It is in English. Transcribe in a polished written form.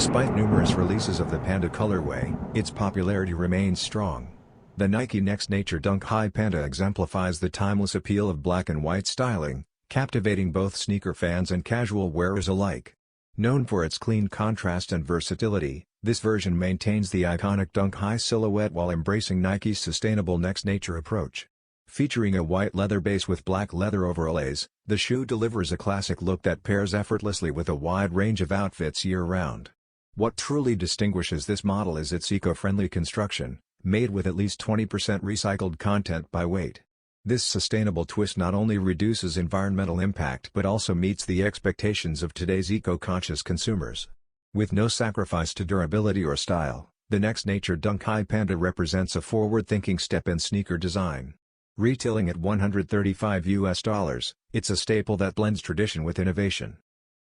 Despite numerous releases of the Panda colorway, its popularity remains strong. The Nike Next Nature Dunk High Panda exemplifies the timeless appeal of black and white styling, captivating both sneaker fans and casual wearers alike. Known for its clean contrast and versatility, this version maintains the iconic Dunk High silhouette while embracing Nike's sustainable Next Nature approach. Featuring a white leather base with black leather overlays, the shoe delivers a classic look that pairs effortlessly with a wide range of outfits year-round. What truly distinguishes this model is its eco-friendly construction, made with at least 20% recycled content by weight. This sustainable twist not only reduces environmental impact but also meets the expectations of today's eco-conscious consumers. With no sacrifice to durability or style, the Next Nature Dunk High Panda represents a forward-thinking step in sneaker design. Retailing at $135, it's a staple that blends tradition with innovation.